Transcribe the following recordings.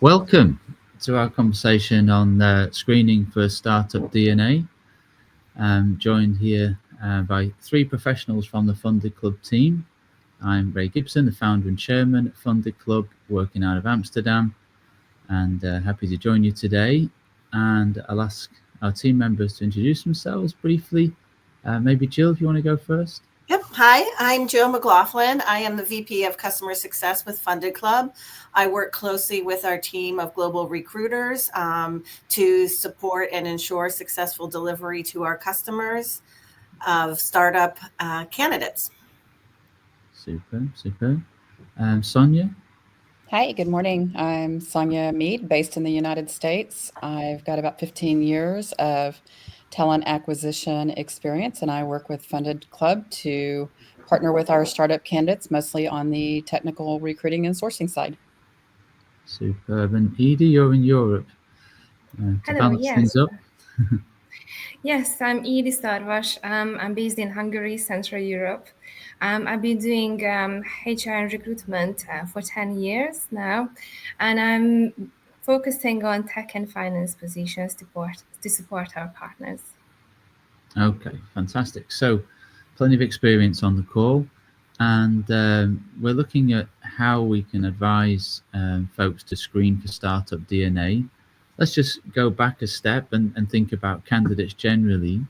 Welcome to our conversation on screening for startup DNA. I'm joined here by three professionals from the Funded Club team. I'm Ray Gibson, the founder and chairman at Funded Club, working out of Amsterdam, and happy to join you today. And I'll ask our team members to introduce themselves briefly. Maybe Jill, if you want to go first. Yep. Hi, I'm Jill McLaughlin. I am the VP of Customer Success with Funded Club. I work closely with our team of global recruiters to support and ensure successful delivery to our customers of startup candidates. Super. Sonia? Hi, good morning. I'm Sonia Mead, based in the United States. I've got about 15 years of talent acquisition experience, and I work with Funded Club to partner with our startup candidates, mostly on the technical recruiting and sourcing side. Superb. And Edie, you're in Europe. To Hello, balance yes. things up. Yes, I'm Edie Szarvas. I'm based in Hungary, Central Europe. I've been doing HR and recruitment for 10 years now, and I'm focusing on tech and finance positions to support our partners. Okay, fantastic. So, plenty of experience on the call, and we're looking at how we can advise folks to screen for startup DNA. Let's just go back a step and think about candidates generally.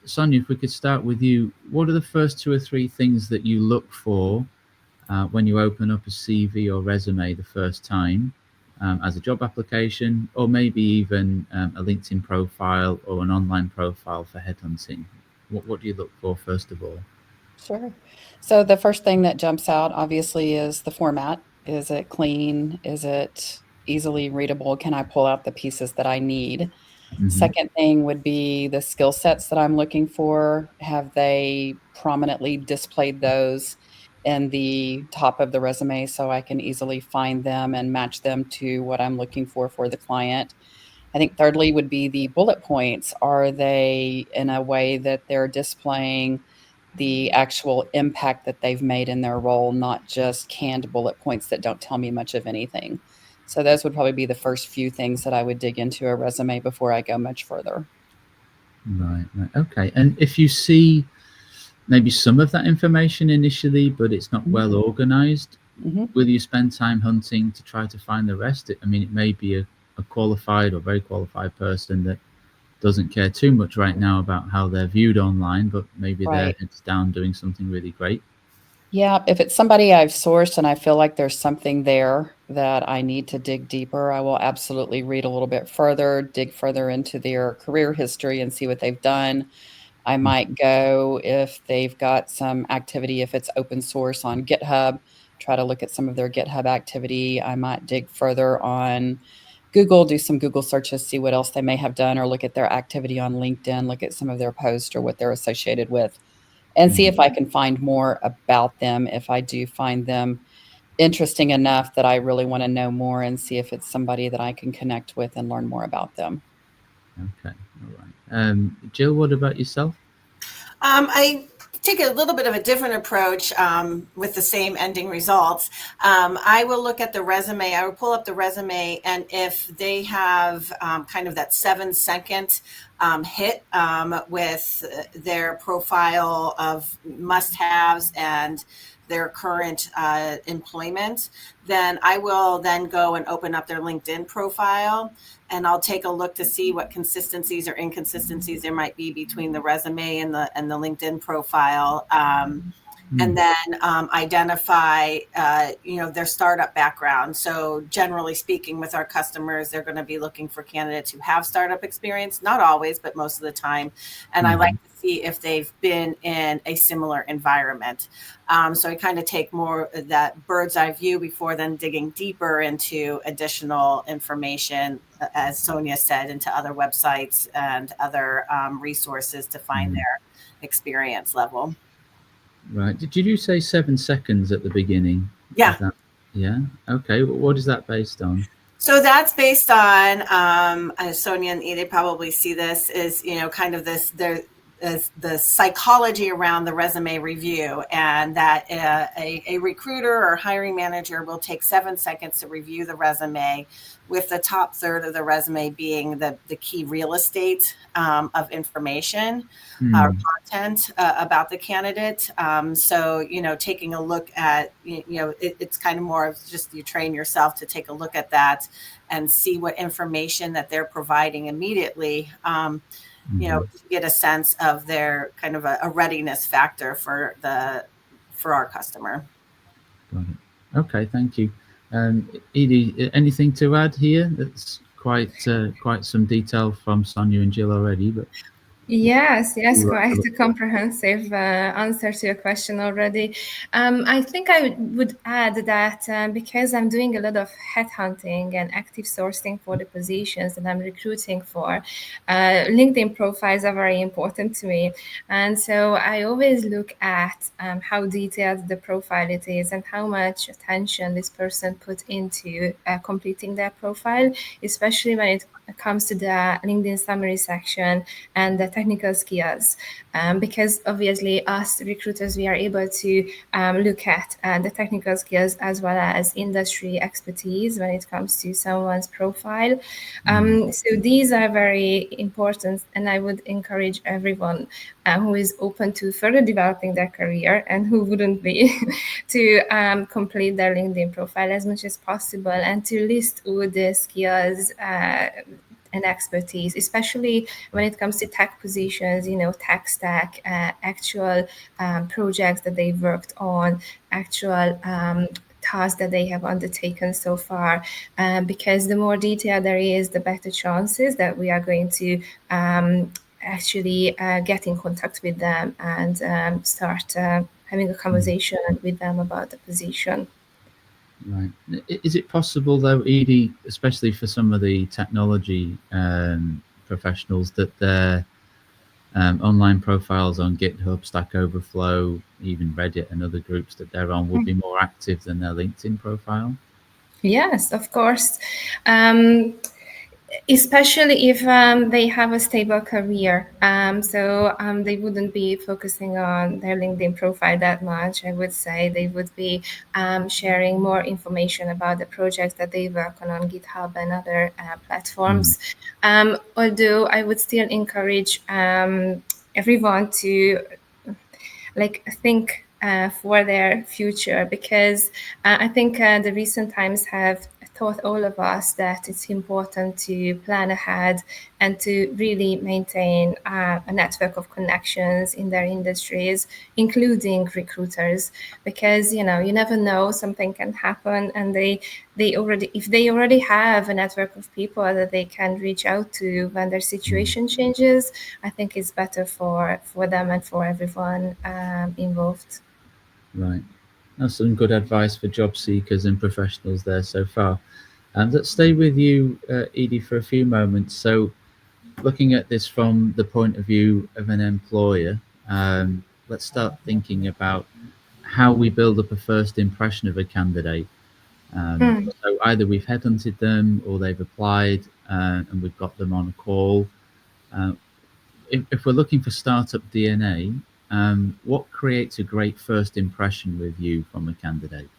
Sonia, if we could start with you, what are the first two or three things that you look for when you open up a CV or resume the first time as a job application, or maybe even a LinkedIn profile or an online profile for headhunting? What do you look for first of all? Sure. So the first thing that jumps out, obviously, is the format. Is it clean? Is it easily readable? Can I pull out the pieces that I need? Mm-hmm. Second thing would be the skill sets that I'm looking for. Have they prominently displayed those in the top of the resume so I can easily find them and match them to what I'm looking for the client? I think thirdly would be the bullet points. Are they in a way that they're displaying the actual impact that they've made in their role, not just canned bullet points that don't tell me much of anything? So those would probably be the first few things that I would dig into a resume before I go much further. Right. Okay. And if you see maybe some of that information initially, but it's not well organized, will you spend time hunting to try to find the rest? I mean, it may be a qualified or very qualified person that doesn't care too much right now about how they're viewed online, but maybe they're heads down doing something really great. Yeah, if it's somebody I've sourced and I feel like there's something there that I need to dig deeper, I will absolutely read a little bit further, dig further into their career history and see what they've done. I might go, if they've got some activity, if it's open source on GitHub, try to look at some of their GitHub activity. I might dig further on Google, do some Google searches, see what else they may have done, or look at their activity on LinkedIn, look at some of their posts or what they're associated with, and see if I can find more about them. If I do find them interesting enough that I really want to know more, and see if it's somebody that I can connect with and learn more about them. Okay, all right. Jill, what about yourself? I take a little bit of a different approach with the same ending results. I will look at the resume. I will pull up the resume, and if they have kind of that 7-second hit with their profile of must-haves and their current employment, then I will then go and open up their LinkedIn profile, and I'll take a look to see what consistencies or inconsistencies there might be between the resume and the LinkedIn profile. And then identify, their startup background. So generally speaking, with our customers, they're going to be looking for candidates who have startup experience, not always, but most of the time. And I like to see if they've been in a similar environment. So I kind of take more of that bird's eye view before then digging deeper into additional information, as Sonia said, into other websites and other resources to find their experience level. Right. Did you say 7 seconds at the beginning? Yeah. Yeah. Okay. What is that based on? So that's based on, Sonia and Edie probably see this, is, kind of this, the psychology around the resume review, and that a recruiter or hiring manager will take 7 seconds to review the resume, with the top third of the resume being the key real estate of information or content about the candidate. So, taking a look at, it's kind of more of just you train yourself to take a look at that and see what information that they're providing immediately, to get a sense of their kind of a readiness factor for our customer. Got it. Okay, thank you. Edie, anything to add here? That's quite some detail from Sonia and Jill already, but Yes, quite a comprehensive answer to your question already. I think I would add that because I'm doing a lot of headhunting and active sourcing for the positions that I'm recruiting for, LinkedIn profiles are very important to me. And so I always look at how detailed the profile it is and how much attention this person put into completing their profile, especially when it comes to the LinkedIn summary section and the technical skills, because obviously us recruiters, we are able to look at the technical skills as well as industry expertise when it comes to someone's profile. So these are very important, and I would encourage everyone who is open to further developing their career and who wouldn't be to complete their LinkedIn profile as much as possible and to list all the skills and expertise, especially when it comes to tech positions, tech stack, actual projects that they've worked on, actual tasks that they have undertaken so far, because the more detail there is, the better chances that we are going to actually get in contact with them and start having a conversation with them about the position. Right. Is it possible, though, Edie, especially for some of the technology professionals, that their online profiles on GitHub, Stack Overflow, even Reddit and other groups that they're on would be more active than their LinkedIn profile? Yes, of course. Especially if they have a stable career. So they wouldn't be focusing on their LinkedIn profile that much. I would say they would be sharing more information about the projects that they work on GitHub and other platforms. Although I would still encourage everyone to think for their future, because I think the recent times have taught all of us that it's important to plan ahead and to really maintain a network of connections in their industries, including recruiters, because you never know, something can happen, and if they already have a network of people that they can reach out to when their situation changes, I think it's better for them and for everyone involved. Right. That's some good advice for job seekers and professionals there so far. Let's stay with you, Edie, for a few moments. So, looking at this from the point of view of an employer, let's start thinking about how we build up a first impression of a candidate. So either we've headhunted them or they've applied and we've got them on a call. If we're looking for startup DNA, what creates a great first impression with you from a candidate?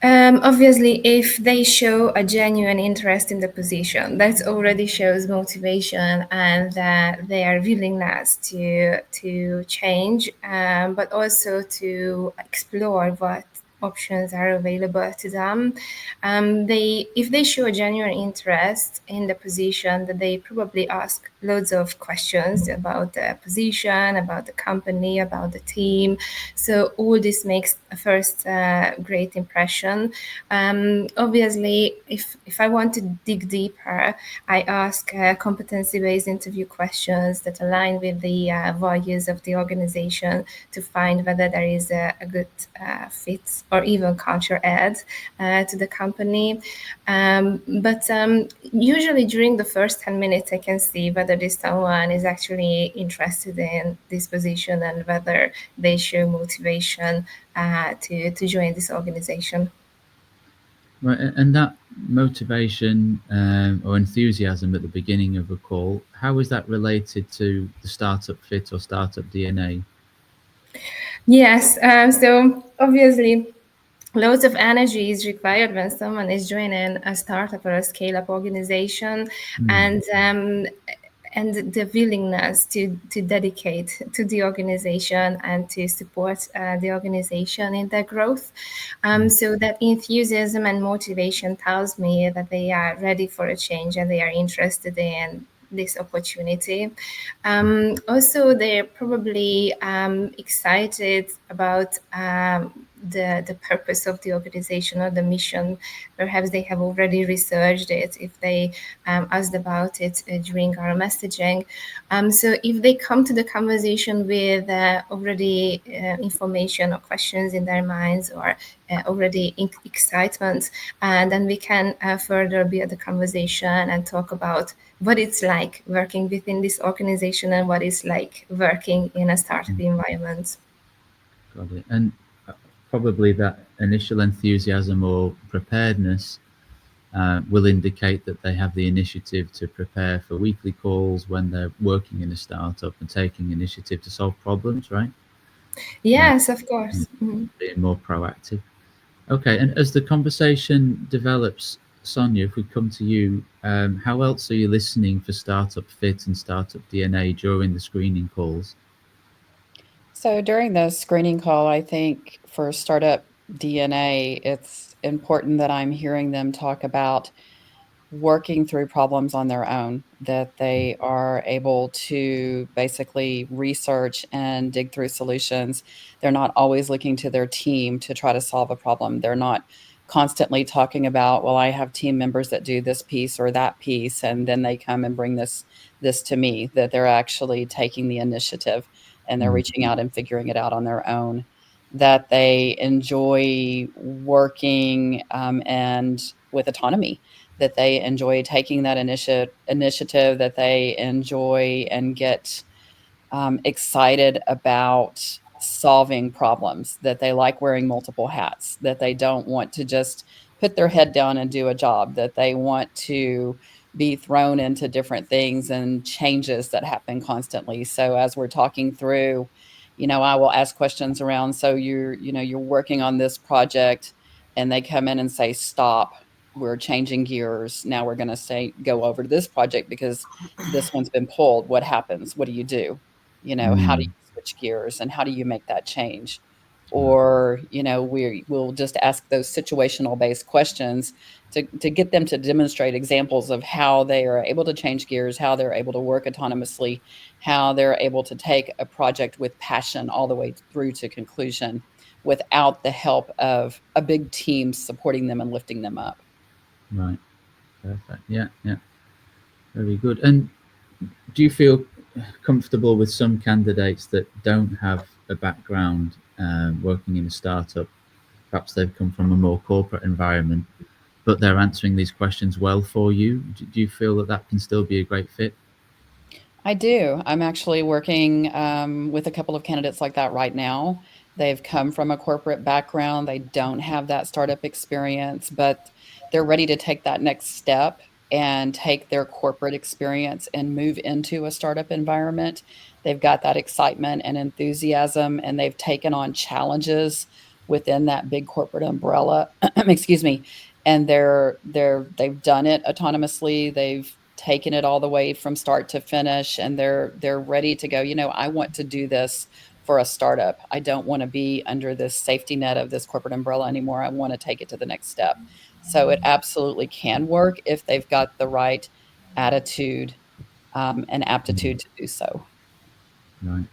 Obviously, if they show a genuine interest in the position, that already shows motivation and their willingness to change, but also to explore what options are available to them. If they show a genuine interest in the position, that they probably ask loads of questions about the position, about the company, about the team. So all this makes a first great impression. Obviously, if I want to dig deeper, I ask competency-based interview questions that align with the values of the organization to find whether there is a good fit or even culture add to the company. But usually during the first 10 minutes, I can see whether this someone is actually interested in this position and whether they show motivation to join this organization. Right, and that motivation or enthusiasm at the beginning of a call, how is that related to the startup fit or startup DNA? Yes, so obviously, loads of energy is required when someone is joining a startup or a scale-up organization, and the willingness to dedicate to the organization and to support the organization in their growth. So that enthusiasm and motivation tells me that they are ready for a change and they are interested in this opportunity. Also, they're probably excited about the purpose of the organization or the mission. Perhaps they have already researched it if they asked about it during our messaging. So if they come to the conversation with already information or questions in their minds or already excitement, then we can further build the conversation and talk about what it's like working within this organization and what it's like working in a startup environment. Got it. And probably that initial enthusiasm or preparedness will indicate that they have the initiative to prepare for weekly calls when they're working in a startup and taking initiative to solve problems, right? Yes, of course. Being more proactive. Okay, and as the conversation develops, Sonia, if we come to you, how else are you listening for startup fit and startup DNA during the screening calls? So during the screening call, I think for startup DNA, it's important that I'm hearing them talk about working through problems on their own, that they are able to basically research and dig through solutions. They're not always looking to their team to try to solve a problem. They're not constantly talking about, well, I have team members that do this piece or that piece, and then they come and bring this to me, that they're actually taking the initiative and they're reaching out and figuring it out on their own, that they enjoy working and with autonomy, that they enjoy taking that initiative, that they enjoy and get excited about solving problems, that they like wearing multiple hats, that they don't want to just put their head down and do a job, that they want to be thrown into different things and changes that happen constantly. So as we're talking through, I will ask questions around, so you're working on this project and they come in and say, stop, we're changing gears. Now we're going to go over to this project because this one's been pulled. What happens? What do you do? How do you switch gears and how do you make that change? Or, we'll just ask those situational based questions to get them to demonstrate examples of how they are able to change gears, how they're able to work autonomously, how they're able to take a project with passion all the way through to conclusion without the help of a big team supporting them and lifting them up. Right. Perfect. Yeah. Very good. And do you feel comfortable with some candidates that don't have a background working in a startup? Perhaps they've come from a more corporate environment, but they're answering these questions well for you. Do you feel that can still be a great fit? I do. I'm actually working with a couple of candidates like that right now. They've come from a corporate background. They don't have that startup experience, but they're ready to take that next step and take their corporate experience and move into a startup environment. They've got that excitement and enthusiasm, and they've taken on challenges within that big corporate umbrella. Excuse me. And they've done it autonomously. They've taken it all the way from start to finish, and they're ready to go, I want to do this for a startup. I don't want to be under this safety net of this corporate umbrella anymore. I want to take it to the next step. So it absolutely can work if they've got the right attitude and aptitude to do so. Right.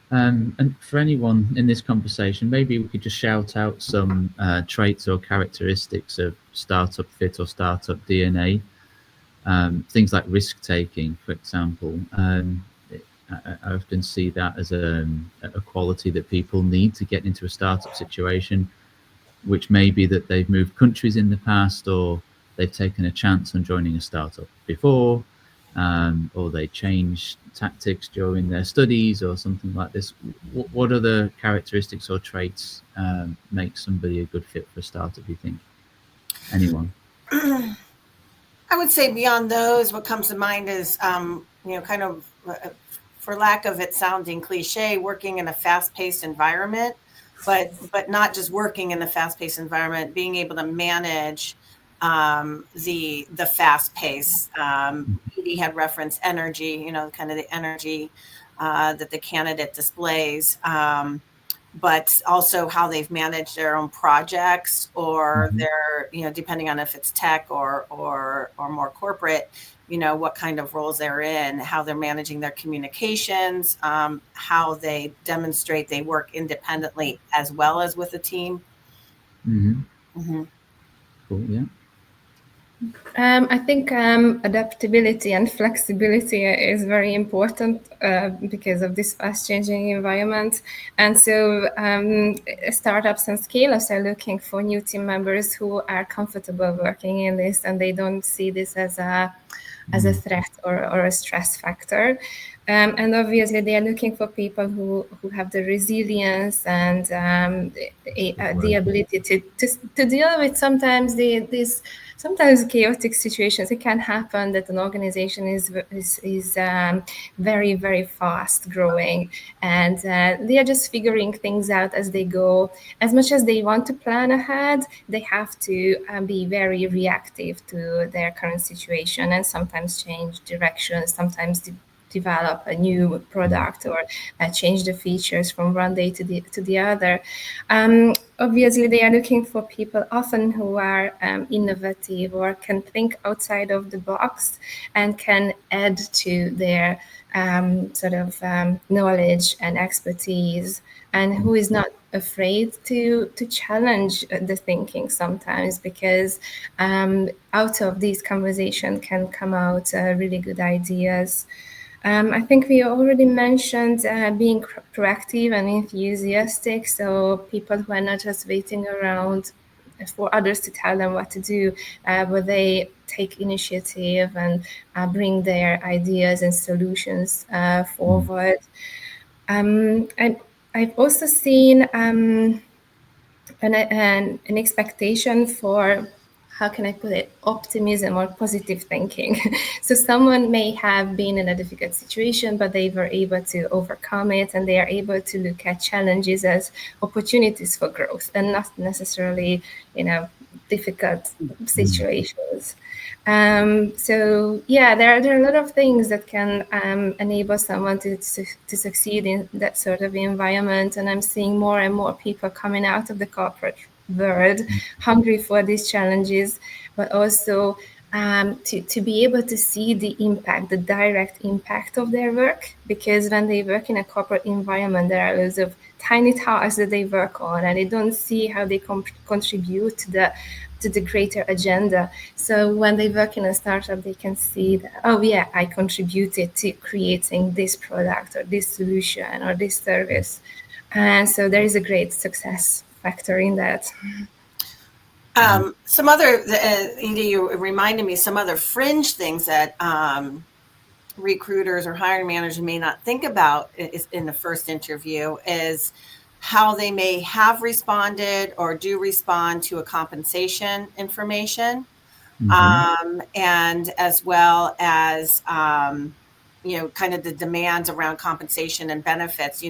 And for anyone in this conversation, maybe we could just shout out some traits or characteristics of startup fit or startup DNA. Things like risk taking, for example. I often see that as a quality that people need to get into a startup situation, which may be that they've moved countries in the past, or they've taken a chance on joining a startup before, or they changed tactics during their studies or something like this. What other characteristics or traits make somebody a good fit for a startup, do you think? anyone? I would say beyond those, what comes to mind is, kind of, for lack of it sounding cliche, working in a fast-paced environment, but not just working in the fast-paced environment, being able to manage the fast pace. Edie had referenced energy, kind of the energy that the candidate displays. But also how they've managed their own projects, or their, depending on if it's tech or more corporate, what kind of roles they're in, how they're managing their communications, how they demonstrate they work independently as well as with a team. Cool, yeah. I think adaptability and flexibility is very important because of this fast-changing environment. And so startups and scale-ups are looking for new team members who are comfortable working in this, and they don't see this as a threat or a stress factor. And obviously, they are looking for people who have the resilience and the ability to deal with sometimes these sometimes chaotic situations. It can happen that an organization is very, very fast growing, and they are just figuring things out as they go. As much as they want to plan ahead, they have to be very reactive to their current situation, and sometimes change direction, sometimes develop a new product, or change the features from one day to the other. Obviously, they are looking for people often who are innovative or can think outside of the box and can add to their knowledge and expertise, and who is not afraid to challenge the thinking sometimes, because out of these conversations can come out really good ideas. I think we already mentioned being proactive and enthusiastic. So people who are not just waiting around for others to tell them what to do, but they take initiative and bring their ideas and solutions forward. I've also seen an expectation for, how can I put it, optimism or positive thinking. So someone may have been in a difficult situation, but they were able to overcome it, and they are able to look at challenges as opportunities for growth and not necessarily, difficult situations. So yeah, there are a lot of things that can enable someone to succeed in that sort of environment. And I'm seeing more and more people coming out of the corporate world hungry for these challenges, but also to be able to see the impact, the direct impact of their work. Because when they work in a corporate environment, there are loads of tiny tasks that they work on, and they don't see how they contribute to the greater agenda. So when they work in a startup, they can see that, oh yeah, I contributed to creating this product or this solution or this service. And so there is a great success factor in that. Some other, Edie, you reminded me, some other fringe things that recruiters or hiring managers may not think about in the first interview is how they may have responded or do respond to a compensation information, and as well as, kind of the demands around compensation and benefits.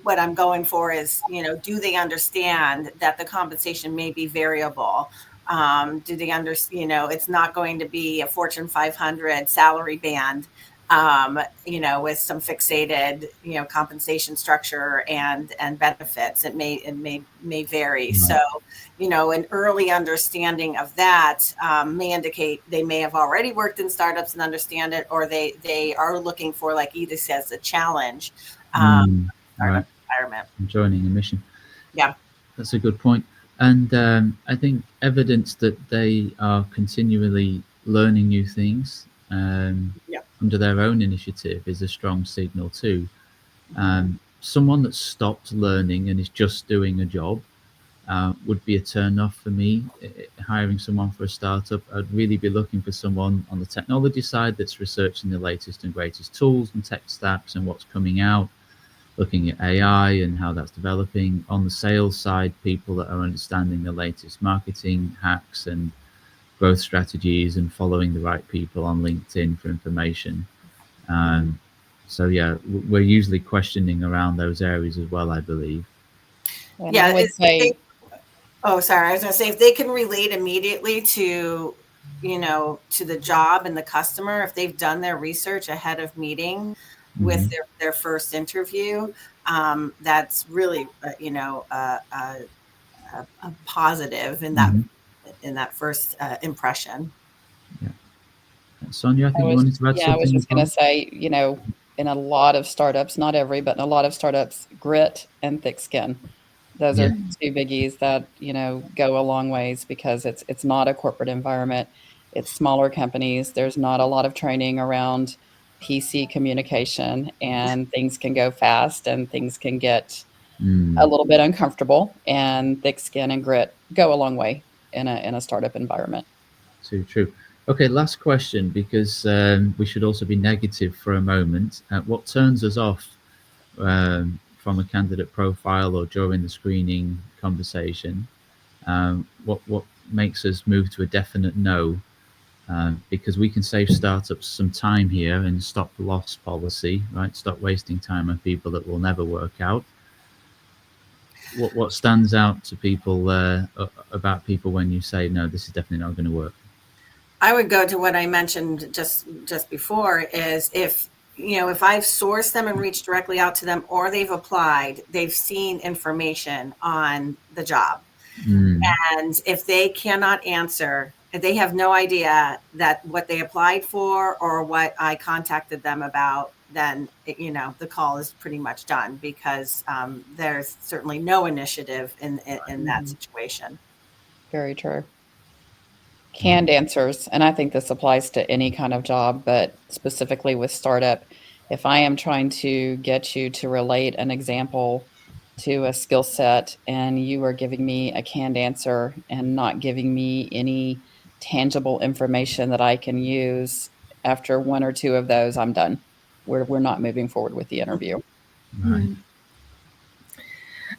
What I'm going for is, do they understand that the compensation may be variable? Do they understand, it's not going to be a Fortune 500 salary band, with some fixated, compensation structure and benefits. It may vary. So, an early understanding of that may indicate they may have already worked in startups and understand it, or they are looking for, like Edith says, a challenge. Right. Environment. Joining a mission. Yeah, that's a good point. And I think evidence that they are continually learning new things under their own initiative is a strong signal too. Someone that stopped learning and is just doing a job would be a turn off for me. Hiring someone for a startup, I'd really be looking for someone on the technology side that's researching the latest and greatest tools and tech stacks and what's coming out, looking at AI and how that's developing. On the sales side, people that are understanding the latest marketing hacks and growth strategies and following the right people on LinkedIn for information. So yeah, we're usually questioning around those areas as well, I believe. And I would say, sorry, I was going to say, if they can relate immediately to, to the job and the customer, if they've done their research ahead of meeting with their first interview, that's really, a positive in that first impression. Yeah. Sonia, I think you wanted to add something. I was just going to say, in a lot of startups, not every, but in a lot of startups, grit and thick skin. Those are two biggies that, go a long ways, because it's not a corporate environment. It's smaller companies. There's not a lot of training around PC communication, and things can go fast and things can get a little bit uncomfortable, and thick skin and grit go a long way in a startup environment. Too true. Okay, last question, because we should also be negative for a moment. What turns us off from a candidate profile or during the screening conversation? What makes us move to a definite no? Because we can save startups some time here and stop loss policy, right? Stop wasting time on people that will never work out. What stands out to people about people when you say, no, this is definitely not going to work? I would go to what I mentioned just before, is if I've sourced them and reached directly out to them, or they've applied, they've seen information on the job. And if they cannot answer, if they have no idea that what they applied for or what I contacted them about, then the call is pretty much done, because there's certainly no initiative in that situation. Very true. Canned answers, and I think this applies to any kind of job, but specifically with startup, if I am trying to get you to relate an example to a skill set and you are giving me a canned answer and not giving me any tangible information that I can use, after one or two of those, I'm done. We're not moving forward with the interview. Right.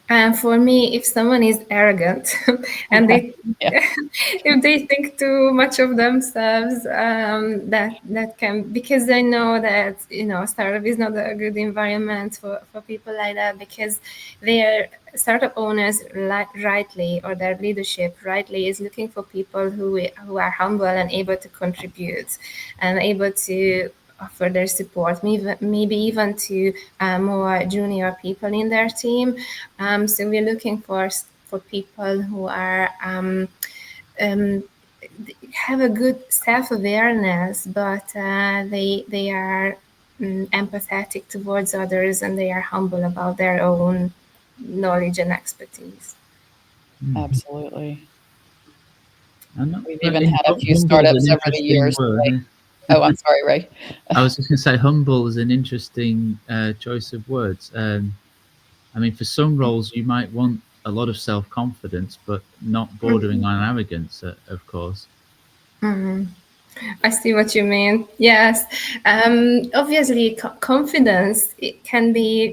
And for me, if someone is arrogant and if they think too much of themselves, that can, because I know that startup is not a good environment for people like that, because their startup owners rightly, or their leadership rightly, is looking for people who are humble and able to contribute and able to offer their support, maybe even to more junior people in their team. So we're looking for people who are have a good self-awareness, but they are empathetic towards others, and they are humble about their own knowledge and expertise. Absolutely. We've I even mean, had a few startups over the years. Oh, I'm sorry, Ray. I was just going to say, humble is an interesting choice of words. I mean, for some roles, you might want a lot of self-confidence, but not bordering on arrogance, of course. I see what you mean. Yes. Obviously, confidence, it can be,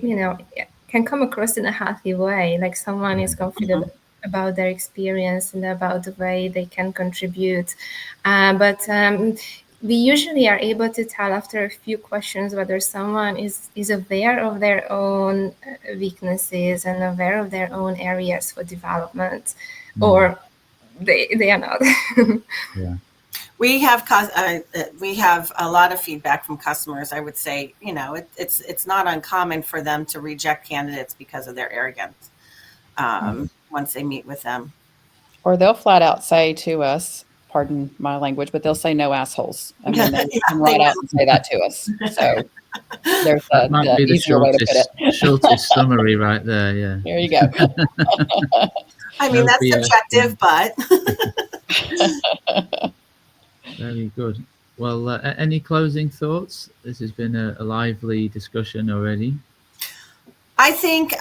can come across in a healthy way. Like someone is confident about their experience and about the way they can contribute. But we usually are able to tell after a few questions whether someone is aware of their own weaknesses and aware of their own areas for development, or they are not. Yeah. We have a lot of feedback from customers. I would say, it's not uncommon for them to reject candidates because of their arrogance once they meet with them. Or they'll flat out say to us, pardon my language, but they'll say no assholes. And then they come right out and say that to us. So there's that might be the easier way to put it. Shortest summary right there, yeah. There you go. I mean, that's subjective, but... Very good. Well, any closing thoughts? This has been a lively discussion already. I think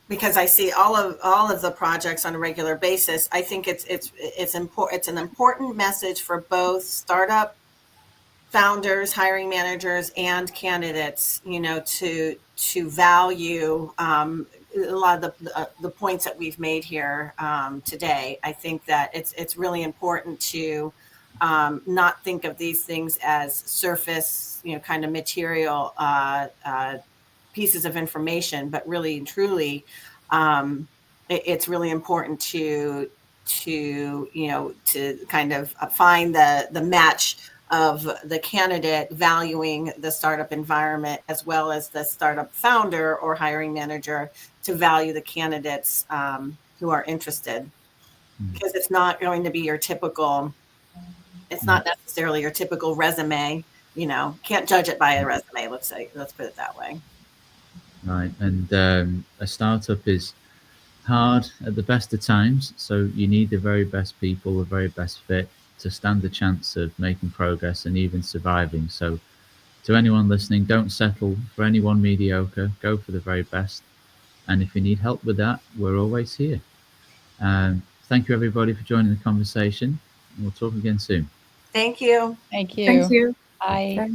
because I see all of the projects on a regular basis, I think it's important. It's an important message for both startup founders, hiring managers, and candidates, to value a lot of the points that we've made here today. I think that it's really important to not think of these things as surface, kind of material pieces of information, but really and truly, it's really important to kind of find the match of the candidate valuing the startup environment, as well as the startup founder or hiring manager to value the candidates who are interested. Because it's not going to be your typical, it's not necessarily your typical resume. Can't judge it by a resume. Let's put it that way. Right. And a startup is hard at the best of times. So you need the very best people, the very best fit to stand the chance of making progress and even surviving. So to anyone listening, don't settle for anyone mediocre. Go for the very best. And if you need help with that, we're always here. Thank you, everybody, for joining the conversation. We'll talk again soon. Thank you. Thank you. Thank you. Bye. Bye.